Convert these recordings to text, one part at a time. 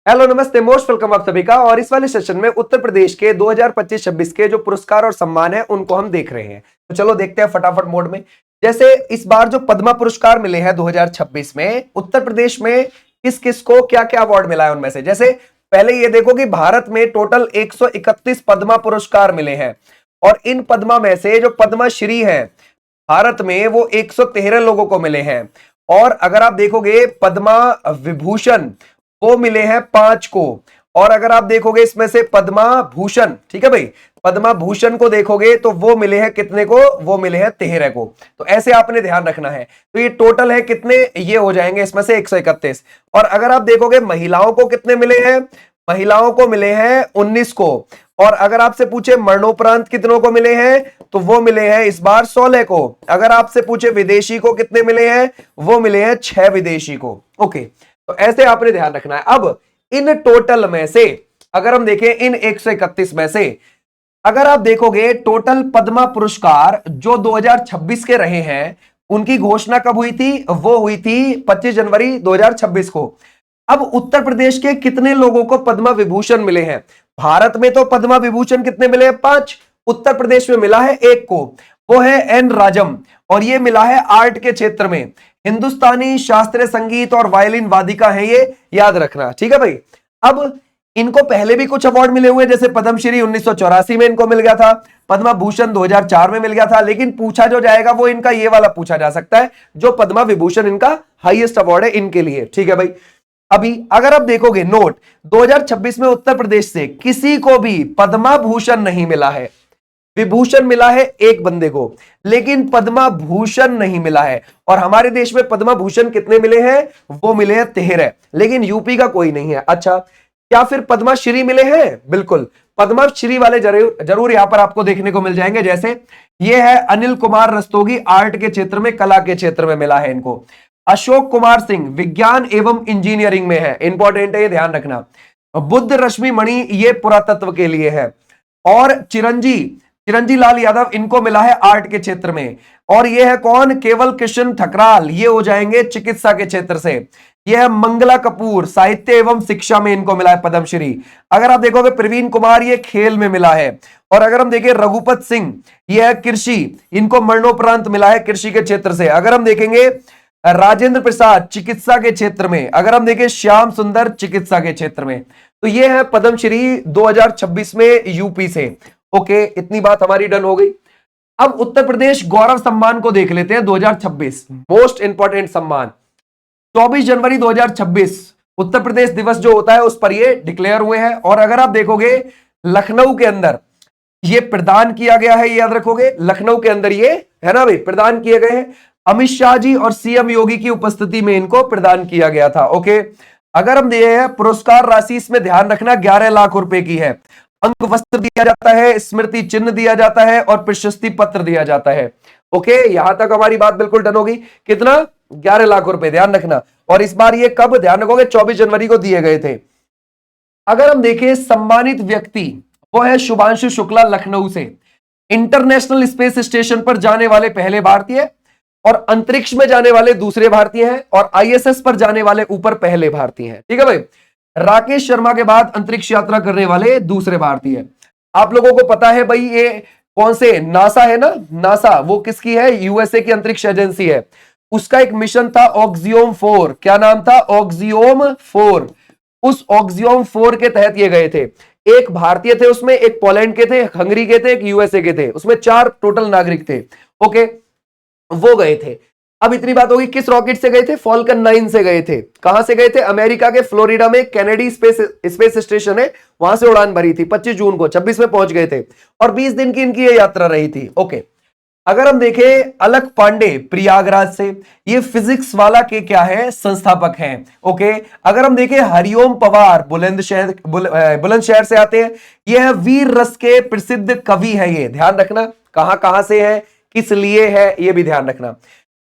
Hello नमस्ते, most welcome आप सभी का। और इस वाले सेशन में उत्तर प्रदेश के 2025-26 के जो पुरस्कार और सम्मान है उनको हम देख रहे हैं। तो चलो देखते हैं फटाफट मोड में। जैसे इस बार जो पद्मा पुरस्कार मिले हैं 2026 में उत्तर प्रदेश में किस किस को क्या क्या अवार्ड मिला है उनमें से। जैसे पहले ये देखो कि भारत में टोटल 131 पद्मा पुरस्कार मिले हैं और इन पद्मा में से जो पद्मश्री है भारत में वो 113 लोगों को मिले हैं। और अगर आप देखोगे पद्मा विभूषण वो मिले हैं 5 को। और अगर आप देखोगे इसमें से पद्मा भूषण, ठीक है भाई, पद्मा भूषण को देखोगे तो वो मिले हैं कितने को, वो मिले हैं 13 को। तो ऐसे आपने ध्यान रखना है। तो ये टोटल है कितने, ये हो जाएंगे इसमें से 131। और अगर आप देखोगे महिलाओं को कितने मिले हैं, महिलाओं को मिले हैं 19 को। और अगर आपसे पूछे मरणोपरांत कितनों को मिले हैं तो वो मिले हैं इस बार 16 को। अगर आपसे पूछे विदेशी को कितने मिले हैं, वो मिले हैं 6 विदेशी को। ओके, तो ऐसे आपने ध्यान रखना है। अब इन टोटल में से अगर हम देखें इन 131 में से अगर आप देखोगे टोटल पद्मा पुरस्कार जो 2026 के रहे हैं उनकी घोषणा कब हुई थी, वो हुई थी 25 जनवरी 2026 को। अब उत्तर प्रदेश के कितने लोगों को पद्मा विभूषण मिले हैं। भारत में तो पद्मा विभूषण कितने मिले हैं, 5। उत्तर प्रदेश में मिला है 1 को, वो है एन राजम, और ये मिला है आर्ट के क्षेत्र में। हिंदुस्तानी शास्त्रीय संगीत और वायलिन वादिका है ये, याद रखना, ठीक है भाई। अब इनको पहले भी कुछ अवार्ड मिले हुए, जैसे पद्मश्री 1984 में इनको मिल गया था, पद्मा भूषण 2004 में मिल गया था। लेकिन पूछा जो जाएगा वो इनका ये वाला पूछा जा सकता है जो पद्मा विभूषण इनका हाईएस्ट अवार्ड है इनके लिए, ठीक है भाई। अभी अगर आप देखोगे नोट 2026 में उत्तर प्रदेश से किसी को भी पद्मा भूषण नहीं मिला है। विभूषण मिला है एक बंदे को, लेकिन पद्मा भूषण नहीं मिला है। और हमारे देश में पद्मा भूषण कितने मिले हैं, वो मिले हैं 13, लेकिन यूपी का कोई नहीं है। अच्छा, क्या फिर पद्मश्री मिले हैं? बिल्कुल, पद्मश्री वाले जरूर यहां पर आपको देखने को मिल जाएंगे। जैसे ये है अनिल कुमार रस्तोगी, आर्ट के क्षेत्र में, कला के क्षेत्र में मिला है इनको। अशोक कुमार सिंह विज्ञान एवं इंजीनियरिंग में है, इंपॉर्टेंट है ये, ध्यान रखना। बुद्ध रश्मि मणि ये पुरातत्व के लिए है। और चिरंजी लाल यादव इनको मिला है आर्ट के क्षेत्र में। और ये है कौन, केवल कृष्ण ठकराल, ये हो जाएंगे चिकित्सा के क्षेत्र से। यह है मंगला कपूर, साहित्य एवं शिक्षा में इनको मिला है पद्मश्री। अगर आप देखोगे प्रवीण कुमार, ये खेल में मिला है। और अगर हम देखें रघुपत सिंह, यह है कृषि, इनको मरणोपरांत मिला है कृषि के क्षेत्र से। अगर हम देखेंगे राजेंद्र प्रसाद चिकित्सा के क्षेत्र में। अगर हम देखें श्याम सुंदर चिकित्सा के क्षेत्र में। तो ये है पद्मश्री 2026 में यूपी से। ओके, इतनी बात हमारी डन हो गई। अब उत्तर प्रदेश गौरव सम्मान को देख लेते हैं 2026, मोस्ट इंपॉर्टेंट सम्मान। 24 जनवरी 2026 उत्तर प्रदेश दिवस जो होता है उस पर ये डिक्लेयर हुए हैं। और अगर आप देखोगे लखनऊ के अंदर ये प्रदान किया गया है, याद रखोगे, लखनऊ के अंदर ये है ना भाई, प्रदान किए गए हैं। अमित शाह जी और सीएम योगी की उपस्थिति में इनको प्रदान किया गया था। ओके, अगर हम दिए हैं पुरस्कार राशि, इसमें ध्यान रखना 11 लाख रुपए की है। अंक वस्त्र दिया जाता है, स्मृति चिन्ह दिया जाता है और प्रशस्ति पत्र दिया जाता है। ओके, यहां तक हमारी बात बिल्कुल डन होगी। कितना, 11 लाख रुपए, ध्यान रखना। और इस बार ये कब, ध्यान रखोगे, 24 जनवरी को दिए गए थे। अगर हम देखें सम्मानित व्यक्ति, वो है शुभांशु शुक्ला, लखनऊ से। इंटरनेशनल स्पेस स्टेशन पर जाने वाले पहले भारतीय, और अंतरिक्ष में जाने वाले दूसरे भारतीय हैं, और आईएसएस पर जाने वाले ऊपर पहले भारतीय हैं, ठीक है भाई। राकेश शर्मा के बाद अंतरिक्ष यात्रा करने वाले दूसरे भारतीय। आप लोगों को पता है भाई ये कौन से, नासा है ना, नासा वो किसकी है, यूएसए की अंतरिक्ष एजेंसी है। उसका एक मिशन था ऑक्सियोम 4, क्या नाम था, ऑक्सियोम 4। उस ऑक्सियोम 4 के तहत ये गए थे। एक भारतीय थे उसमें, एक पोलैंड के थे, हंगरी के थे, एक यूएसए के थे, उसमें 4 टोटल नागरिक थे। ओके, वो गए थे। अब इतनी बात होगी, किस रॉकेट से गए थे, फॉल्कन 9 से गए थे। कहां से गए थे, अमेरिका के फ्लोरिडा में कैनेडी स्पेस स्टेशन है, वहां से उड़ान भरी थी 25 जून को, 26 में पहुंच गए थे। और 20 दिन की इनकी ये यात्रा रही थी। ओके, अगर हम देखें अलक पांडे प्रयागराज से, ये फिजिक्स वाला के क्या है, संस्थापक हैं। ओके, अगर हम देखें हरिओम पवार बुलंदशहर से आते हैं, ये है वीर रस के प्रसिद्ध कवि है। ये ध्यान रखना कहां से है, किस लिए है, ये भी ध्यान रखना।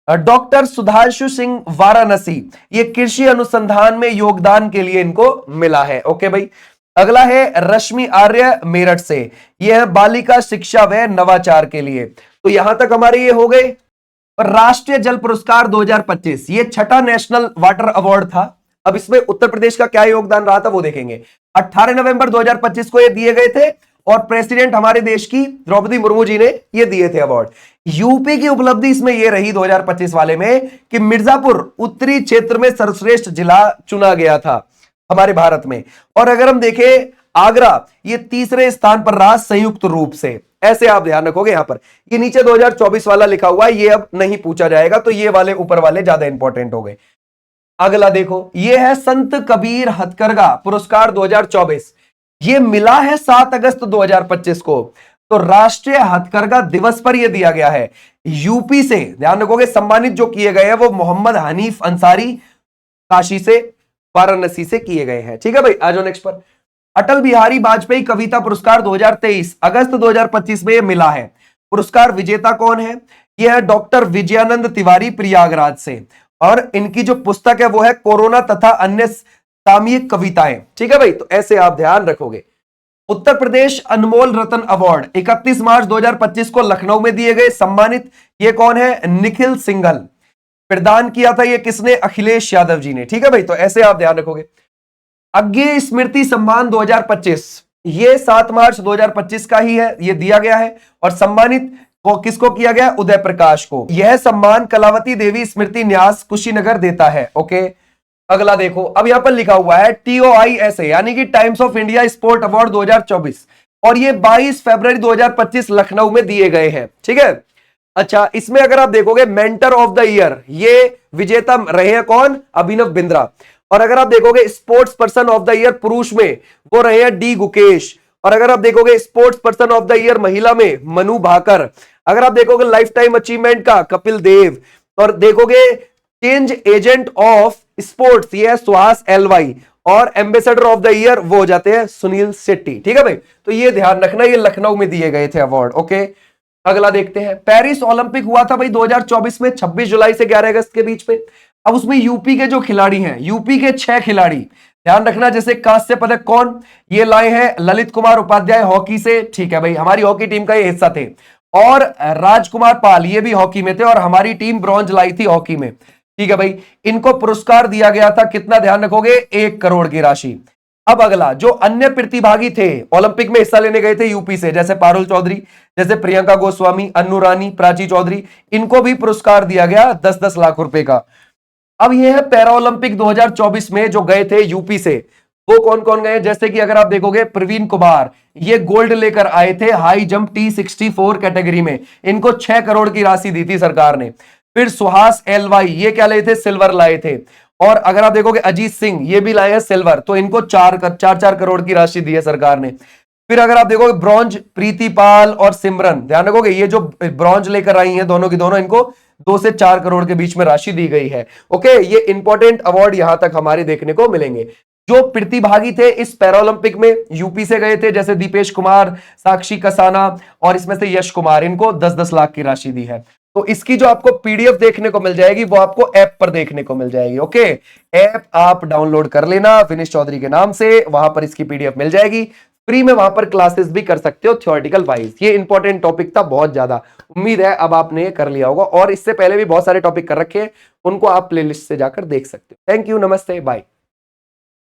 डॉक्टर सुधांशु सिंह वाराणसी, ये कृषि अनुसंधान में योगदान के लिए इनको मिला है। ओके भाई, अगला है रश्मि आर्य मेरठ से, यह है बालिका शिक्षा व नवाचार के लिए। तो यहां तक हमारे ये हो गए। राष्ट्रीय जल पुरस्कार 2025, ये छठा नेशनल वाटर अवार्ड था। अब इसमें उत्तर प्रदेश का क्या योगदान रहा था वो देखेंगे। 18 नवंबर 2025 को ये दिए गए थे और प्रेसिडेंट हमारे देश की द्रौपदी मुर्मू जी ने ये दिए थे अवार्ड। यूपी की उपलब्धि इसमें ये रही 2025 वाले में कि मिर्जापुर उत्तरी क्षेत्र में सर्वश्रेष्ठ जिला चुना गया था हमारे भारत में। और अगर हम देखें आगरा ये तीसरे स्थान पर रहा संयुक्त रूप से। ऐसे आप ध्यान रखोगे यहां पर, ये नीचे 2024 वाला लिखा हुआ है, ये अब नहीं पूछा जाएगा, तो ये वाले ऊपर वाले ज्यादा इंपॉर्टेंट हो गए। अगला देखो, ये है संत कबीर हथकरघा पुरस्कार 2024। ये मिला है 7 अगस्त 2025 को, तो राष्ट्रीय हथकरघा दिवस पर यह दिया गया है। यूपी से ध्यान रखोगे सम्मानित जो किए गए हैं वो मोहम्मद हनीफ अंसारी काशी से, वाराणसी से किए गए हैं। ठीक है भाई, आ जाओ नेक्स्ट पर। अटल बिहारी वाजपेयी कविता पुरस्कार 2023 अगस्त 2025 में यह मिला है। पुरस्कार विजेता कौन है? यह है डॉक्टर विजयानंद तिवारी प्रयागराज से, और इनकी जो पुस्तक है वो है कोरोना तथा अन्य सामयिक कविताएं। ठीक है भाई, तो ऐसे आप ध्यान रखोगे। उत्तर प्रदेश अनमोल रत्न अवार्ड 31 मार्च 2025 को लखनऊ में दिए गए। सम्मानित ये कौन है? निखिल सिंघल। प्रदान किया था ये किसने? अखिलेश यादव जी ने। ठीक है भाई, तो ऐसे आप ध्यान रखोगे। अज्ञेय स्मृति सम्मान 2025 ये 7 मार्च 2025 का ही है, ये दिया गया है। और सम्मानित को किसको किया गया? उदय प्रकाश को। यह सम्मान कलावती देवी स्मृति न्यास कुशीनगर देता है। ओके, अगला देखो, अब यहां पर लिखा हुआ है TOISA यानी कि times of India sport award 2024, और ये 22 फरवरी 2025 लखनऊ में दिए गए हैं। ठीक है, अच्छा, इसमें अगर आप देखोगे मेंटर ऑफ द ईयर ये विजेता रहे हैं कौन? अभिनव बिंद्रा। और अगर आप देखोगे sports person of the year पुरुष में वो रहे हैं डी गुकेश। और अगर आप देखोगे sports person of the year महिला में मनु भाकर। अगर आप देखोगे लाइफ टाइम अचीवमेंट का कपिल देव। और देखोगे चेंज एजेंट ऑफ स्पोर्ट्स ये है सुहास LY। और एम्बेसडर ऑफ द ईयर वो हो जाते हैं सुनील शेट्टी। ठीक है भाई, तो ये ध्यान रखना, ये लखनऊ में दिए गए थे अवार्ड। ओके, अगला देखते हैं। पेरिस ओलंपिक हुआ था भाई 2024 में 26 जुलाई से 11 अगस्त के बीच में। अब उसमें यूपी के जो खिलाड़ी हैं, यूपी के 6 खिलाड़ी ध्यान रखना। जैसे कांस्य पदक कौन ये लाए हैं? ललित कुमार उपाध्याय हॉकी से। ठीक है भाई, हमारी हॉकी टीम का ये हिस्सा थे। और राजकुमार पाल ये भी हॉकी में थे, और हमारी टीम ब्रॉन्ज लाई थी हॉकी में। ठीक है भाई, इनको पुरस्कार दिया गया था कितना? ध्यान रखोगे 1 करोड़ की राशि। अब अगला, जो अन्य प्रतिभागी थे ओलंपिक में हिस्सा लेने गए थे यूपी से, जैसे पारुल चौधरी, जैसे प्रियंका गोस्वामी, अन्नू रानी, प्राची चौधरी, इनको भी पुरस्कार दिया गया 10-10 लाख रुपए का। अब यह है पैरा ओलंपिक 2024 में जो गए थे यूपी से, वो कौन कौन गए? जैसे कि अगर आप देखोगे प्रवीण कुमार ये गोल्ड लेकर आए थे हाई जंप T64 कैटेगरी में, इनको 6 करोड़ की राशि दी थी सरकार ने। फिर सुहास LY ये क्या लाए थे? सिल्वर लाए थे। और अगर आप देखोगे अजीत सिंह ये भी लाए हैं सिल्वर, तो इनको 4 करोड़ की राशि दी है सरकार ने। फिर अगर आप देखोगे ब्रॉन्ज प्रीति पाल और सिमरन, ध्यान रखोगे ये जो ब्रॉन्ज लेकर आई हैं दोनों की दोनों, इनको 2 से 4 करोड़ के बीच में राशि दी गई है। ओके, ये इंपॉर्टेंट अवार्ड यहां तक हमारे देखने को मिलेंगे। जो प्रतिभागी थे इस पैरालंपिक में यूपी से गए थे, जैसे दीपेश कुमार, साक्षी कसाना और इसमें से यश कुमार, इनको 10-10 लाख की राशि दी है। तो इसकी जो आपको PDF देखने को मिल जाएगी वो आपको ऐप पर देखने को मिल जाएगी। ओके, ऐप आप डाउनलोड कर लेना विनेश चौधरी के नाम से, वहां पर इसकी PDF मिल जाएगी फ्री में। वहां पर क्लासेस भी कर सकते हो थ्योरेटिकल वाइज। ये इंपॉर्टेंट टॉपिक था बहुत ज्यादा, उम्मीद है अब आपने कर लिया होगा। और इससे पहले भी बहुत सारे टॉपिक कर रखे हैं, उनको आप प्लेलिस्ट से जाकर देख सकते हो। थैंक यू, नमस्ते, बाय।